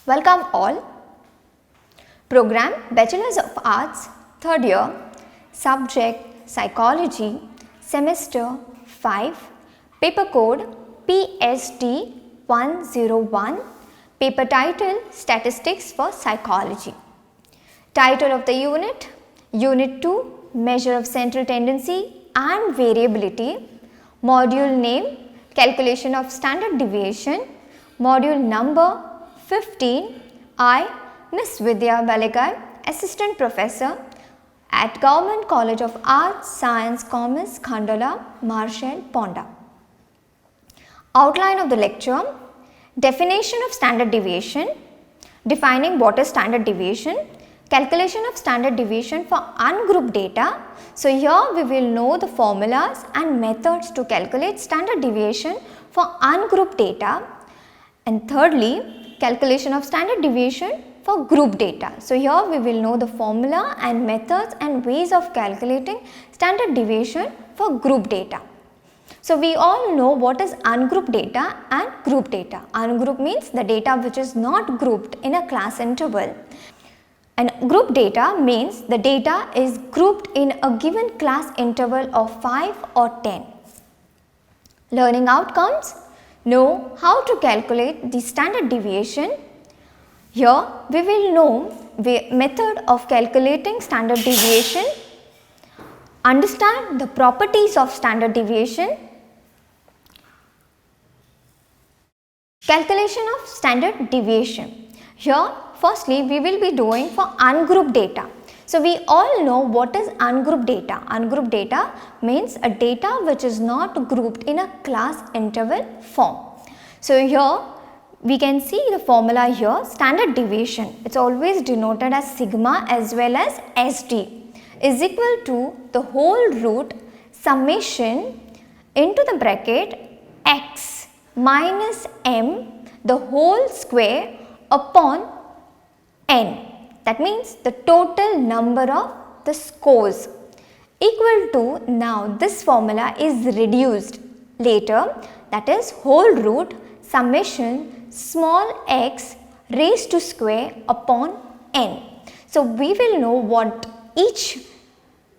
Welcome all. Program Bachelors of Arts, 3rd year, subject Psychology, semester 5, paper code PSD 101, paper title Statistics for Psychology. Title of the unit, Unit 2, Measure of Central Tendency and Variability, module name, Calculation of Standard Deviation, module number 15. I, Miss Vidya Baligai, Assistant Professor at Government College of Arts, Science, Commerce, Khandala, Marshall, Ponda. Outline of the lecture, definition of standard deviation, defining what is standard deviation, calculation of standard deviation for ungrouped data. So, here we will know the formulas and methods to calculate standard deviation for ungrouped data, and thirdly, calculation of standard deviation for group data. So, here we will know the formula and methods and ways of calculating standard deviation for group data. So, we all know what is ungrouped data and group data. Ungrouped means the data which is not grouped in a class interval, and group data means the data is grouped in a given class interval of 5 or 10. Learning outcomes. Know how to calculate the standard deviation. Here we will know the method of calculating standard deviation, understand the properties of standard deviation, calculation of standard deviation. Here firstly we will be doing for ungrouped data. So, we all know what is ungrouped data. Ungrouped data means a data which is not grouped in a class interval form. So, here we can see the formula here, standard deviation. It is always denoted as sigma as well as SD is equal to the whole root summation into the bracket x minus m the whole square upon n. That means the total number of the scores equal to, now this formula is reduced later, that is whole root summation small x raised to square upon n. So, we will know what each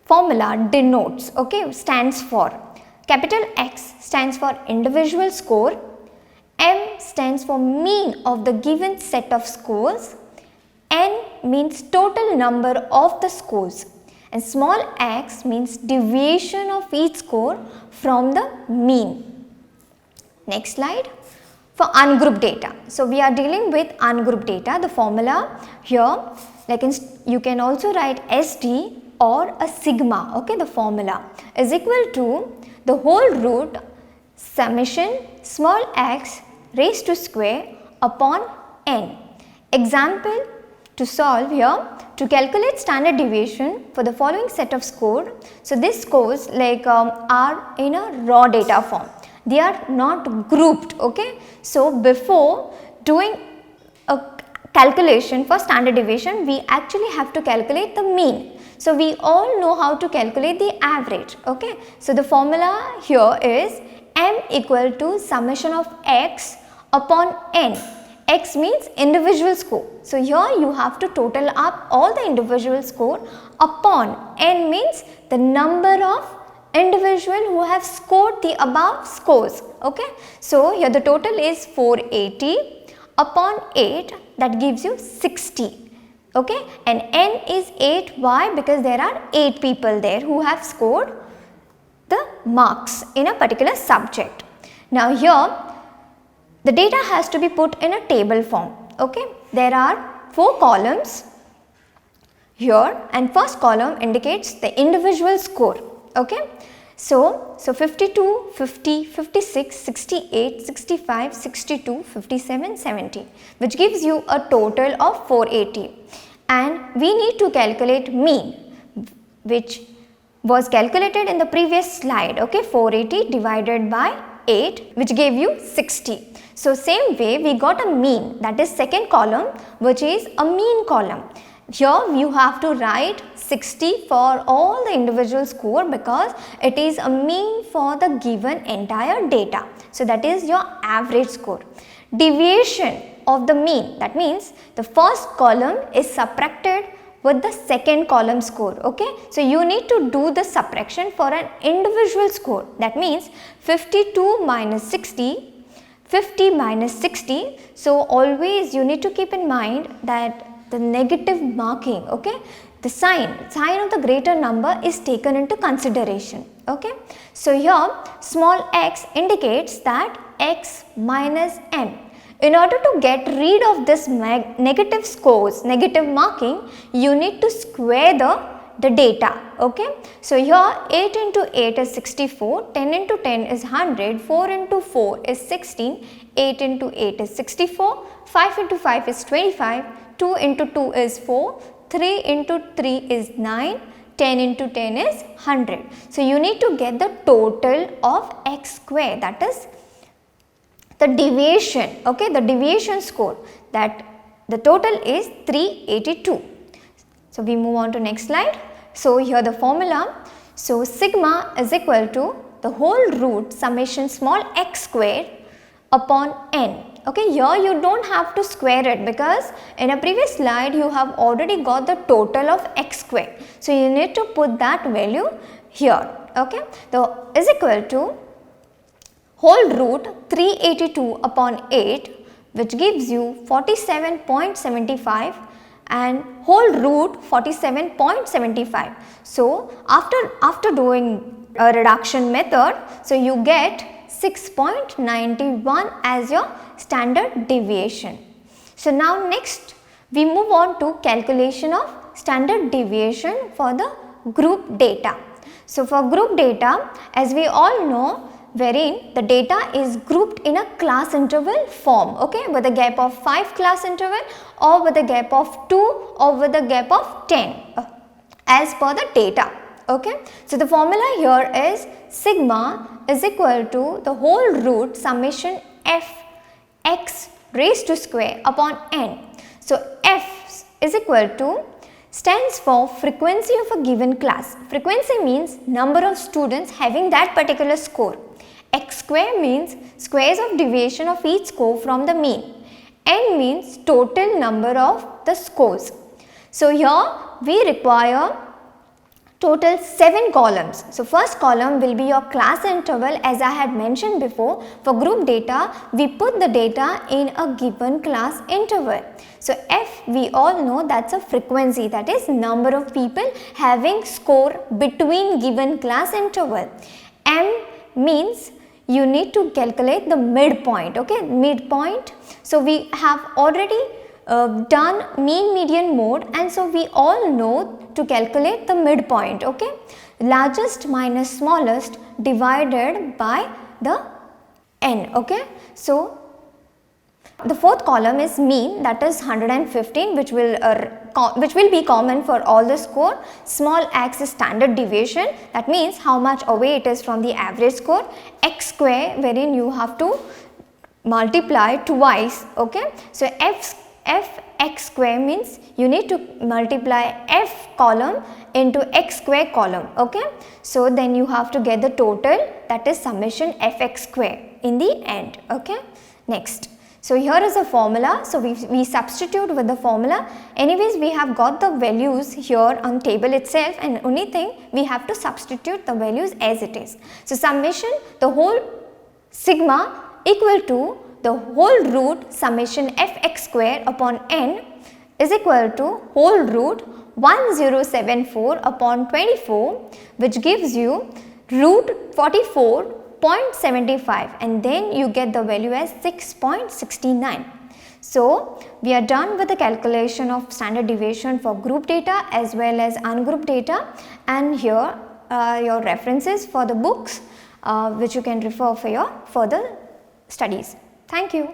formula denotes, okay, stands for. Capital X stands for individual score, m stands for mean of the given set of scores, n means total number of the scores, and small x means deviation of each score from the mean. Next slide, for ungrouped data. So, we are dealing with ungrouped data. The formula here, like you can also write SD or a sigma, okay, the formula is equal to the whole root summation small x raised to square upon n. Example to solve here, to calculate standard deviation for the following set of score. So, these scores like are in a raw data form, they are not grouped, okay. So, before doing a calculation for standard deviation, we actually have to calculate the mean. So, we all know how to calculate the average, okay. So, the formula here is m equal to summation of x upon n. X means individual score. So, here you have to total up all the individual score upon n means the number of individual who have scored the above scores, okay. So, here the total is 480 upon 8, that gives you 60, okay, and n is 8. Why? Because there are 8 people there who have scored the marks in a particular subject. Now, here the data has to be put in a table form, okay. There are 4 columns here, and first column indicates the individual score, okay. So, 52, 50, 56, 68, 65, 62, 57, 70, which gives you a total of 480, and we need to calculate mean, which was calculated in the previous slide, okay. 480 divided by 8, which gave you 60. So, same way we got a mean, that is second column, which is a mean column. Here you have to write 60 for all the individual score because it is a mean for the given entire data. So, that is your average score. Deviation of the mean. That means the first column is subtracted with the second column score. Okay, so you need to do the subtraction for an individual score. That means 52 minus 60, 50 minus 60. So always you need to keep in mind that the negative marking, okay, the sign of the greater number is taken into consideration. Okay, so here small x indicates that x minus m. In order to get rid of this negative scores, negative marking, you need to square the data. Okay, so here 8 into 8 is 64, 10 into 10 is 100, 4 into 4 is 16, 8 into 8 is 64, 5 into 5 is 25, 2 into 2 is 4, 3 into 3 is 9, 10 into 10 is 100. So you need to get the total of x square, that is the deviation, okay, the deviation score, that the total is 382. So we move on to next slide. So here the formula, so sigma is equal to the whole root summation small x square upon n. Okay, here you don't have to square it because in a previous slide you have already got the total of x square. So you need to put that value here. Okay, the is equal to whole root 382 upon 8, which gives you 47.75 and whole root 47.75. So after doing a reduction method, so you get 6.91 as your standard deviation. So now next we move on to calculation of standard deviation for the group data. So for group data, as we all know, wherein the data is grouped in a class interval form, okay, with a gap of 5 class interval or with a gap of 2 or with a gap of 10 as per the data. Okay, so the formula here is sigma is equal to the whole root summation f x raised to square upon n. So f is equal to stands for frequency of a given class. Frequency means number of students having that particular score. X square means squares of deviation of each score from the mean. N means total number of the scores. So here we require total 7 columns. So first column will be your class interval, as I had mentioned before. For group data, we put the data in a given class interval. So F, we all know that's a frequency, that is number of people having score between given class interval. M means you need to calculate the midpoint, okay, midpoint. So we have already done mean median mode, and so we all know to calculate the midpoint, okay, largest minus smallest divided by the n. Okay, so the fourth column is mean, that is 115, which will be common for all the score. Small x is standard deviation, that means how much away it is from the average score. X square, wherein you have to multiply twice. Okay, so f x square means you need to multiply f column into x square column. Okay, so then you have to get the total, that is summation fx square in the end. Okay, next. So here is a formula. So we substitute with the formula. Anyways, we have got the values here on table itself, and only thing we have to substitute the values as it is. So summation, the whole sigma equal to the whole root summation fx square upon n is equal to whole root 1074 upon 24, which gives you root 44.75, and then you get the value as 6.69. So we are done with the calculation of standard deviation for group data as well as ungrouped data, and here your references for the books which you can refer for your further studies. Thank you.